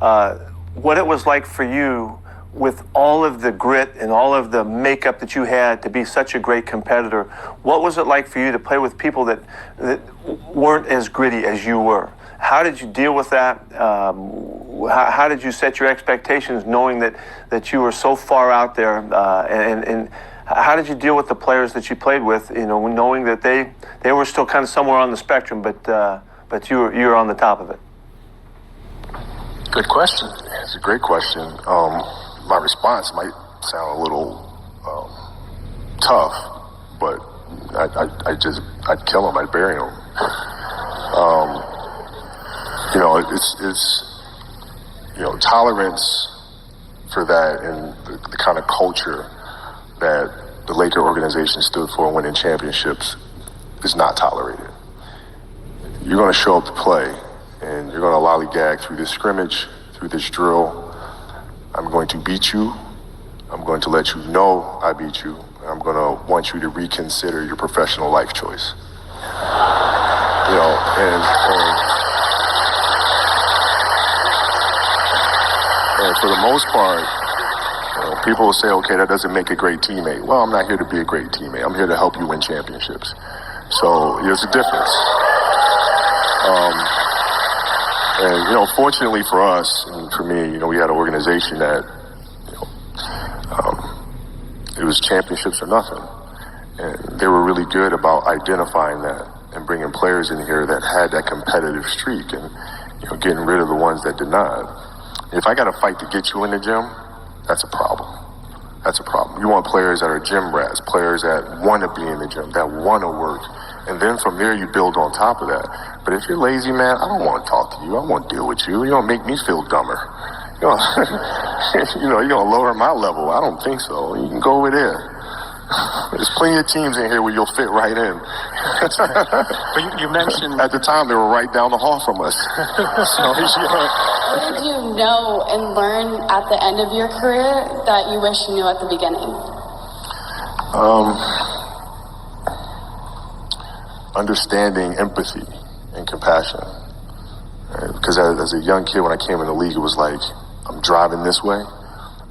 what it was like for you with all of the grit and all of the makeup that you had to be such a great competitor. What was it like for you to play with people that weren't as gritty as you were? How did you deal with that? How did you set your expectations knowing that you were so far out there? And how did you deal with the players that you played with, knowing that they were still kind of somewhere on the spectrum, but you were on the top of it? Good question. It's a great question. My response might sound a little tough, but I'd kill him. I'd bury him. It's tolerance for that and the kind of culture that the Laker organization stood for winning championships is not tolerated. You're going to show up to play, and you're going to lollygag through this scrimmage, through this drill. I'm going to beat you. I'm going to let you know I beat you. I'm going to want you to reconsider your professional life choice. And for the most part, people will say, okay, that doesn't make a great teammate. Well, I'm not here to be a great teammate. I'm here to help you win championships. So there's a difference. Fortunately for us and for me, we had an organization that, it was championships or nothing. And they were really good about identifying that and bringing players in here that had that competitive streak and, getting rid of the ones that did not. If I got to fight to get you in the gym, that's a problem. That's a problem. You want players that are gym rats, players that want to be in the gym, that want to work. And then from there, you build on top of that. But if you're lazy, man, I don't want to talk to you. I won't deal with you. You don't make me feel dumber. You're going to lower my level. I don't think so. You can go over there. There's plenty of teams in here where you'll fit right in. But you mentioned... At the time, they were right down the hall from us. What did you know and learn at the end of your career that you wish you knew at the beginning? Understanding empathy and compassion. Right? Because as a young kid, when I came in the league, it was like, I'm driving this way,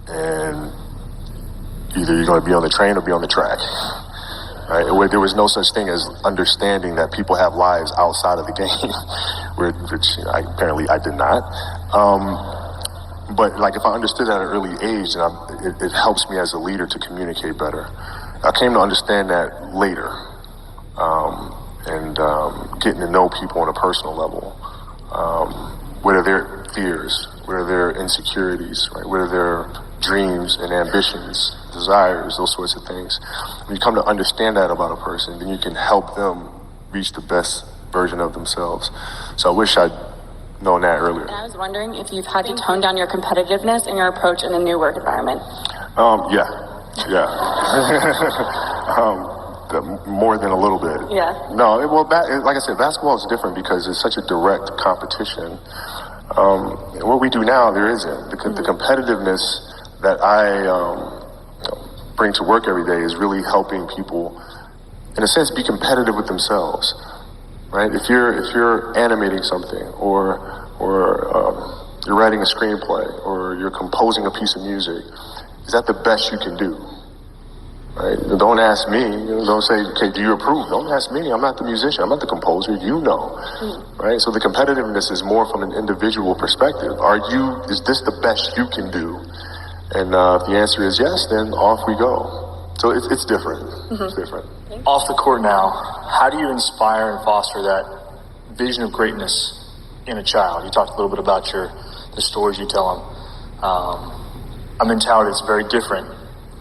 and either you're going to be on the train or be on the track. Right? Where there was no such thing as understanding that people have lives outside of the game, which apparently I did not. But if I understood that at an early age, it helps me as a leader to communicate better. I came to understand that later, and getting to know people on a personal level. What are their fears? What are their insecurities? Right? What are their dreams and ambitions, desires, those sorts of things? When you come to understand that about a person, then you can help them reach the best version of themselves. So I wish I'd known that earlier. And I was wondering if you've had to tone down your competitiveness and your approach in the new work environment. Yeah. More than a little bit. Yeah. No, like I said, basketball is different because it's such a direct competition. And what we do now, there isn't. The competitiveness that I bring to work every day is really helping people, in a sense, be competitive with themselves. Right? If you're animating something, or you're writing a screenplay, or you're composing a piece of music, is that the best you can do? Right? Don't ask me. Don't say, okay, do you approve? Don't ask me. I'm not the musician. I'm not the composer. You know. Right? So the competitiveness is more from an individual perspective. Is this the best you can do? And if the answer is yes, then off we go. So it's different. Mm-hmm. It's different. Off the court now, how do you inspire and foster that vision of greatness in a child? You talked a little bit about the stories you tell them. A mentality that's very different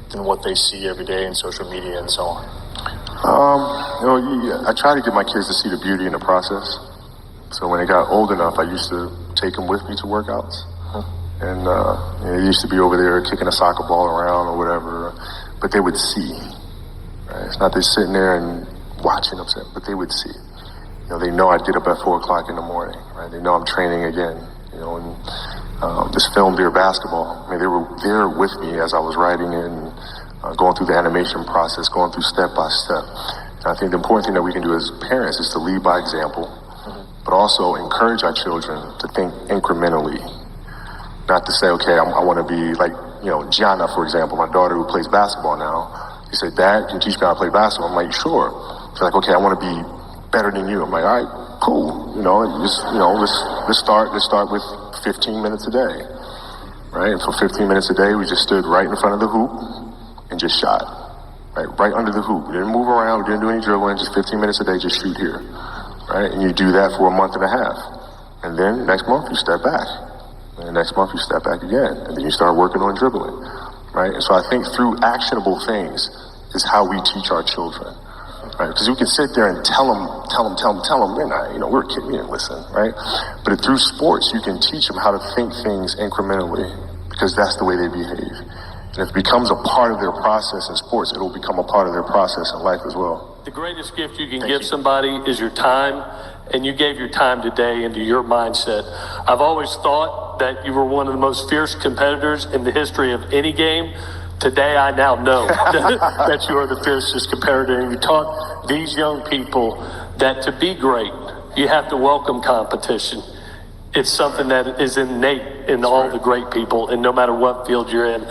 than what they see every day in social media and so on. I try to get my kids to see the beauty in the process. So when they got old enough, I used to take them with me to workouts. And they used to be over there kicking a soccer ball around or whatever, but they would see. Right? It's not just sitting there and watching them, but they would see. They know I'd get up at 4 o'clock in the morning. Right? They know I'm training again. And just filmed their basketball. I mean, they were there with me as I was writing it and going through the animation process, going through step by step. And I think the important thing that we can do as parents is to lead by example, but also encourage our children to think incrementally. Not to say, okay, I want to be like, Gianna, for example, my daughter who plays basketball now. She said, Dad, can you teach me how to play basketball? I'm like, sure. She's like, okay, I want to be better than you. I'm like, all right, cool. Let's start with 15 minutes a day, right? And for 15 minutes a day, we just stood right in front of the hoop and just shot, right under the hoop. We didn't move around, we didn't do any dribbling, just 15 minutes a day, just shoot here, right? And you do that for a month and a half. And then next month you step back. And the next month you step back again. And then you start working on dribbling, right? And so I think through actionable things is how we teach our children, right? Because we can sit there and tell them, we're a kid, we didn't listen, right? But through sports, you can teach them how to think things incrementally because that's the way they behave. And if it becomes a part of their process in sports, it'll become a part of their process in life as well. The greatest gift you can give somebody is your time, and you gave your time today into your mindset. I've always thought that you were one of the most fierce competitors in the history of any game. Today, I now know that you are the fiercest competitor, and you taught these young people that to be great, you have to welcome competition. It's something that is innate in all the great people, and no matter what field you're in.